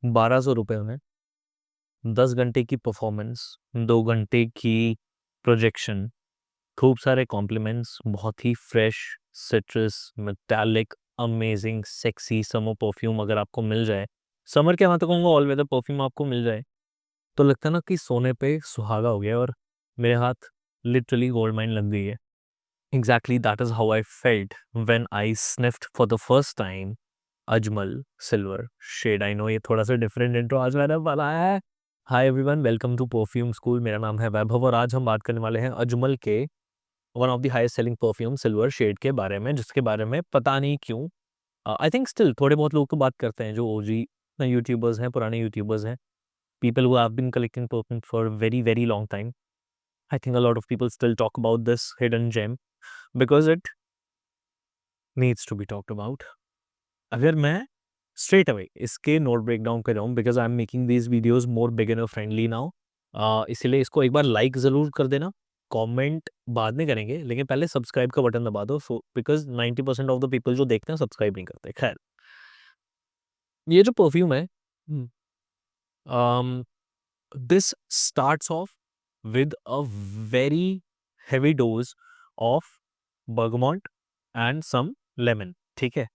₹1200 में 10 घंटे की परफॉर्मेंस, 2 घंटे की प्रोजेक्शन, खूब सारे कॉम्प्लीमेंट्स, बहुत ही fresh, citrus, metallic, amazing, sexy summer perfume अगर आपको मिल जाए, समर क्या मैं तो कहूँगा ऑल वेदर परफ्यूम आपको मिल जाए, तो लगता है ना कि सोने पे सुहागा हो गया और मेरे हाथ लिटरली गोल्ड माइन लग गई है। Exactly that is how I felt when I sniffed for the first time Ajmal silver shade. I know ये थोड़ा-सा डिफरेंट इंट्रो आज मैंने बनाया है। Hi everyone, welcome to perfume school. मेरा नाम है वैभव और आज हम बात करने वाले हैं अजमल के one of the highest selling perfume silver shade के बारे में, जिसके बारे में पता नहीं क्यों आई थिंक स्टिल थोड़े बहुत लोग तो बात करते हैं, जो ओजी यूट्यूबर्स हैं, पुराने यूट्यूबर्स हैं, people who have been collecting perfume for very very long time. I think a lot of people still talk about this hidden gem because it needs to be talked about. अगर मैं straight away इसके note break down कर रहा हूँ because I am making these videos more beginner friendly now, इसीलिए इसको एक बार like ज़रूर कर देना। कमेंट बाद में करेंगे लेकिन पहले सब्सक्राइब का बटन दबा दो, so because 90% of the people जो देखते हैं सब्सक्राइब नहीं करते। खैर, ये जो परफ्यूम है, this starts off with a very heavy dose of bergamot and some lemon. ठीक है,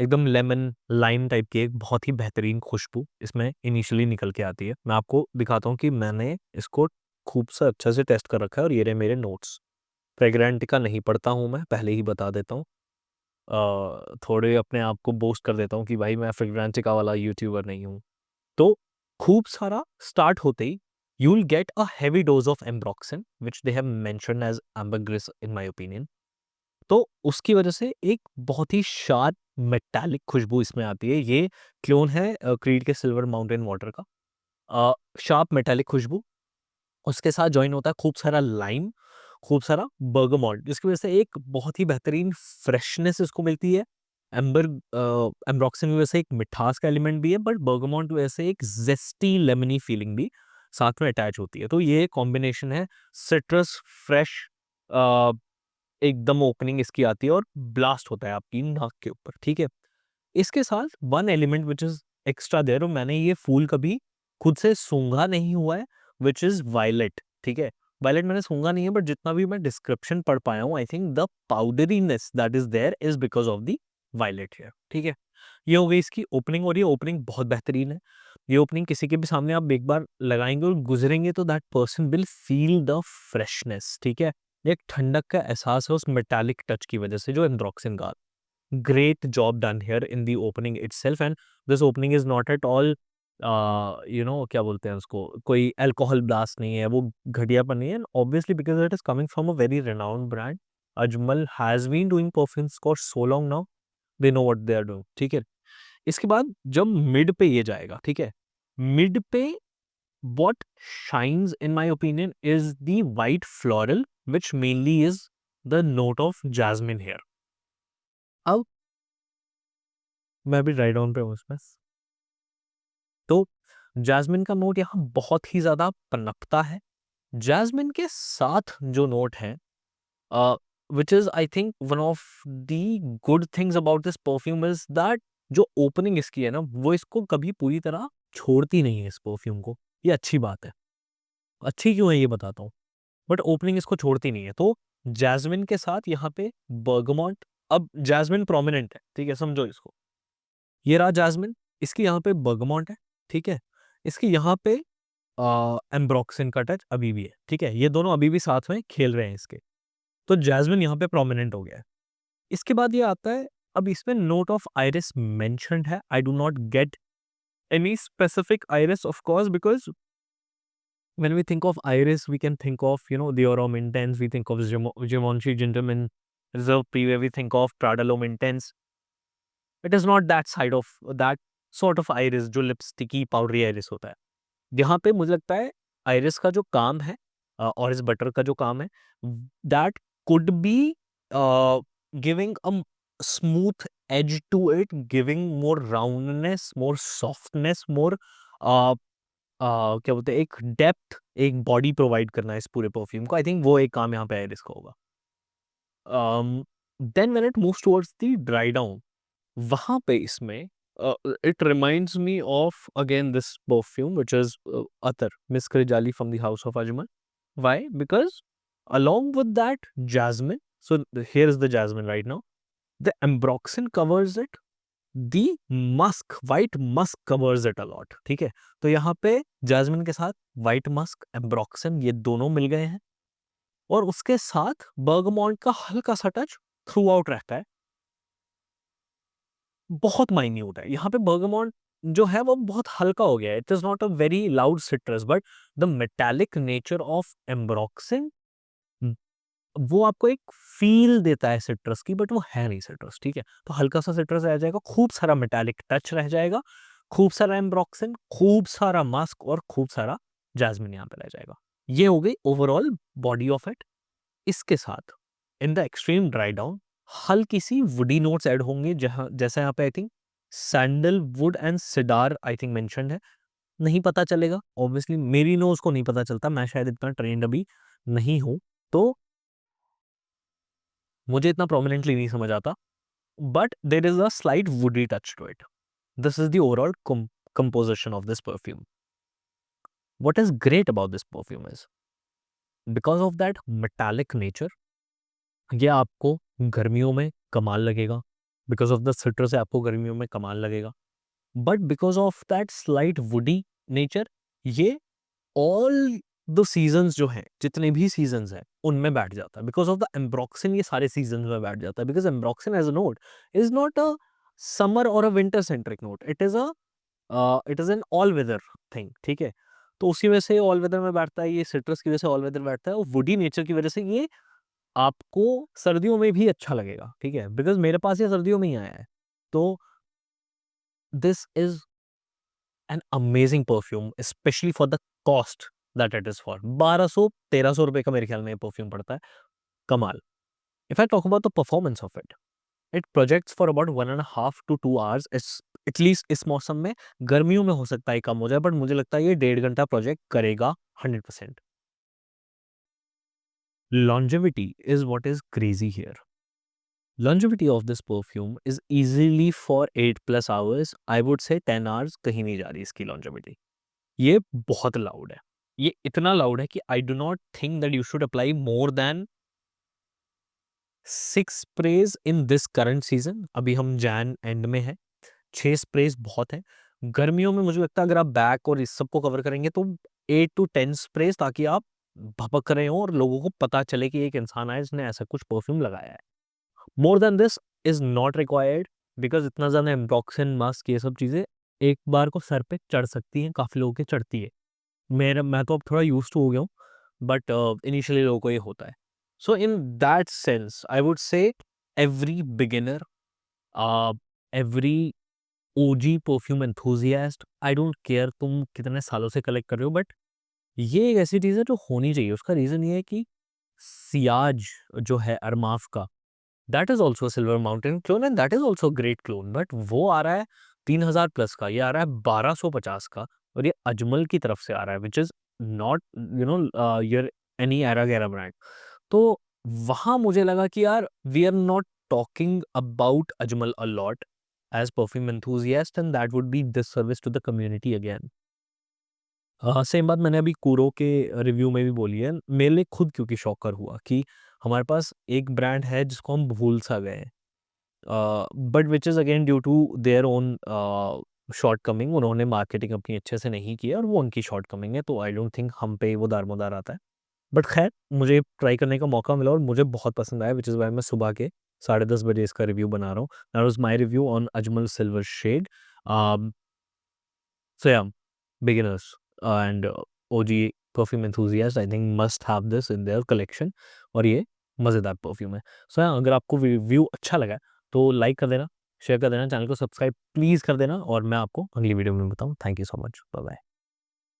एकदम लेमन लाइम टाइप की एक बहुत ही बेहतरीन खुशबू इसमें इनिशियली निकल के आती है। मैं आपको दिखाता हूँ कि मैंने इसको खूब सा अच्छा से टेस्ट कर रखा है और ये रहे मेरे नोट्स। फ्रेग्रेंट का नहीं पढ़ता हूँ मैं, पहले ही बता देता हूँ। थोड़े अपने आप को बोस्ट कर देता हूँ कि भाई मैं फ्रेग्रेंटिका वाला यूट्यूबर नहीं हूँ। तो खूब सारा स्टार्ट होते ही you will get a heavy dose of ambroxan which they have mentioned as ambergris in my opinion. तो उसकी वजह से एक बहुत ही शार्प मेटालिक खुशबू इसमें आती है। ये क्लोन है क्रीड के सिल्वर माउंटेन वाटर का। शार्प मेटालिक खुशबू, उसके साथ जॉइन होता है खूब सारा लाइम, खूब सारा बर्गामॉट, जिसकी वजह से एक बहुत ही बेहतरीन फ्रेशनेस इसको मिलती है। एम्बर एम्ब्रोक्सिन की वजह से एक मिठास का एलिमेंट भी है, बट बर्गामॉट की वजह से एक जेस्टी लेमनी फीलिंग भी साथ में अटैच होती है। तो ये कॉम्बिनेशन है सिट्रस फ्रेश, एकदम ओपनिंग इसकी आती है और ब्लास्ट होता है आपकी नाक के ऊपर। ठीक है, इसके साथ one element which is extra there, और मैंने ये फूल कभी खुद से सूंघा नहीं हुआ है, विच इज वायलेट। ठीक है, वायलेट मैंने सूंघा नहीं है, बट जितना भी मैं डिस्क्रिप्शन पढ़ पाया हूँ, I think the powderiness that is there is because of the violet here. ठीक है, ये हो गई इसकी ओपनिंग, और ये ओपनिंग बहुत बेहतरीन है। ये ओपनिंग किसी के भी सामने आप एक बार लगाएंगे और गुजरेंगे तो that person will feel the freshness. ठीक है, एक ठंडक का एहसास है उस मेटालिक टच की वजह से जो एंड्रोक्सिन का। great job done here in the opening itself, and this opening is not at all क्या बोलते हैं उसको, कोई अल्कोहल ब्लास्ट नहीं है, वो घटियापन नहीं है, obviously because it is coming from a very renowned brand. Ajmal has been doing perfumes for so long now, they know what they are doing. ठीक है, इसके बाद जब मिड पे ये जाएगा, ठीक है, मिड पे what shines in my opinion is the white floral, which mainly is the note of jasmine here। अब मैं भी ड्राई डाउन पे हूँ इसमें, तो जैस्मिन का नोट यहाँ बहुत ही ज्यादा पनपता है। जैस्मिन के साथ जो नोट है, which is I think one of the good things about this perfume is that जो ओपनिंग इसकी है ना, वो इसको कभी पूरी तरह छोड़ती नहीं है इस परफ्यूम को। ये अच्छी बात है। अच्छी क्यों है ये बताता हूँ, बट ओपनिंग इसको छोड़ती नहीं है। तो जैस्मिन के साथ यहाँ पे बर्गमॉन्ट, अब जैस्मिन प्रोमिनेंट है, ठीक है, समझो इसको। ये रहा जैस्मिन, इसकी यहाँ पे बर्गमॉन्ट है। ठीक है, इसकी यहाँ पे एम्ब्रोक्सिन का टच अभी भी है। ठीक है, ये दोनों अभी भी साथ में खेल रहे हैं इसके। तो जैस्मिन यहाँ पे प्रोमिनेंट हो गया है। इसके बाद ये आता है, अब इसमें नोट ऑफ आइरिस मेंशन्ड है। I do not get any specific iris of course, because when we think of iris we can think of Diorum intense, we think of Givenchy Gentleman Reserve Privé, we think of Prada L'Homme Intense। It is not that side of that sort of iris जो लिपस्टिकी powdery iris होता है। यहाँ पे मुझे लगता है iris का जो काम है, और इस बटर का जो काम है, that could be giving a smooth edge to it, giving more roundness, more softness, more क्या बोलते हैं, एक डेप्थ, एक बॉडी प्रोवाइड करना है इस पूरे परफ्यूम को। आई थिंक वो एक काम यहाँ पे आइरिस का होगा। Then when it moves towards the dry down, वहां पे इसमें it reminds me of again this perfume which is Atar, Miss Krijali from the House of Ajmal. Why? Because along with that jasmine, so here is the jasmine right now, the ambroxan covers it, the musk, white musk covers it a lot, ठीक है? तो यहाँ पे jasmine के साथ white musk, ambroxan ये दोनों मिल गए हैं और उसके साथ bergamot का हल्का सा टच थ्रू आउट रहता है, बहुत माइन्यूट है। यहाँ पे bergamot जो है वो बहुत हल्का हो गया है। It is not a very loud citrus but the metallic nature of ambroxan वो आपको एक फील देता है सिट्रस की, बट वो है नहीं सिट्रस, ठीक है? तो हल्का सा सिट्रस रह जाएगा, खूब सारा मेटालिक टच रह जाएगा, खूब सारा एम्ब्रोक्सिन, खूब सारा मस्क और खूब सारा जैस्मिन यहाँ पे रह जाएगा। ये हो गई ओवरऑल बॉडी ऑफ इट। इसके साथ in the extreme dry down हल्की सी वुडी नोट्स ऐड होंगे, जहां जैसा यहाँ पे I think sandalwood and cedar I think mentioned है। नहीं पता चलेगा ऑब्वियसली, मेरी नोज को नहीं पता चलता, मैं शायद इतना ट्रेंड अभी नहीं हूं, तो मुझे इतना प्रोमिनेंटली नहीं समझ आता, but there is a slight woody touch to it. This is the overall composition of this perfume. What is great about this perfume is because of that metallic nature, ये आपको गर्मियों में कमाल लगेगा, बिकॉज ऑफ द सिट्रस से आपको गर्मियों में कमाल लगेगा, but because of that slight woody nature ये ऑल द सीजन्स जो हैं, जितने भी सीजन्स हैं उनमें बैठ जाता है। बिकॉज ऑफ द एम्ब्रोक्सिन ये सारे सीजन्स में बैठ जाता है, because ambroxan as a note is not a summer और a winter centric note, it is an all weather thing, ठीक है? तो उसी वजह से ऑल वेदर में बैठता है, ये सिट्रस की वजह से ऑल वेदर बैठता है, और वुडी नेचर की वजह से ये आपको सर्दियों में भी अच्छा लगेगा, ठीक है? बिकॉज मेरे पास ये सर्दियों में ही आया है, तो this is an amazing perfume specially for the cost that it is for. 1200-1300 रुपए का मेरे ख्याल में ये परफ्यूम पड़ता है, कमाल। If I talk about the performance of it, it projects for about 1.5 to 2 hours। At least इस मौसम में, गर्मियों में हो सकता है कम हो जाए, बट मुझे लगता है ये 1.5 घंटा प्रोजेक्ट करेगा 100%। longevity is what is crazy here. Longevity of this perfume is easily for 8+ hours. I would say 10 hours कहीं नहीं जा रही इसकी longevity। ये बहुत लाउड है, ये इतना लाउड है कि I do not think that you should apply more than 6 sprays in this current season. अभी हम जैन एंड में है, 6 स्प्रेज बहुत है। गर्मियों में मुझे लगता है अगर आप बैक और इस सबको कवर करेंगे तो 8 to 10 स्प्रेज, ताकि आप भपक रहे हो और लोगों को पता चले कि एक इंसान है जिसने ऐसा कुछ परफ्यूम लगाया है। More than this is not required, because इतना ज़्यादा एम्ब्रोक्सिन मास्क ये सब चीज़ें एक बार को सर पे चढ़ सकती हैं, काफ़ी लोगों के चढ़ती है। मैं तो अब थोड़ा यूज टू हो गया हूँ, बट इनिशियली लोगों को ये होता है। So in that sense I would say every beginner, every OG perfume enthusiast, I don't care तुम कितने सालों से कलेक्ट कर रहे हो, बट ये एक ऐसी चीज़ है जो होनी चाहिए। उसका रीज़न ये है कि सियाज जो है अरमाफ का, that is also silver mountain clone and that is also great clone, but वो आ रहा है 3000 प्लस का, ये आ रहा है 1250 का, और ये अजमल की तरफ से आ रहा है, which is not your any एरा गैरा ब्रांड। तो वहां मुझे लगा कि यार we are not talking about Ajmal a lot as perfume enthusiast, and that would be disservice to the community again. Same बात मैंने अभी कूरो के रिव्यू में भी बोली है। मेरे लिए खुद क्योंकि शॉकर हुआ कि हमारे पास एक ब्रांड है जिसको हम भूल सा गए हैं, but which is again due to their own shortcoming. उन्होंने मार्केटिंग अपनी अच्छे से नहीं की है और वो उनकी शॉर्ट कमिंग है, तो आई डोंट थिंक हम पे वो दारमोदार आता है। बट खैर मुझे ट्राई करने का मौका मिला और मुझे बहुत पसंद आया, विच इज़ वाई मैं सुबह के 10:30 बजे इसका रिव्यू बना रहा हूँ। That was my review on Ajmal silver shade. So yeah, beginners and OG perfume enthusiasts I think must have this in their collection, और ये मज़ेदार परफ्यूम है। सो yeah, अगर आपको रिव्यू अच्छा लगा तो लाइक कर देना, शेयर कर देना, चैनल को सब्सक्राइब प्लीज़ कर देना, और मैं आपको अगली वीडियो में बताऊँ। Thank you so much, bye bye.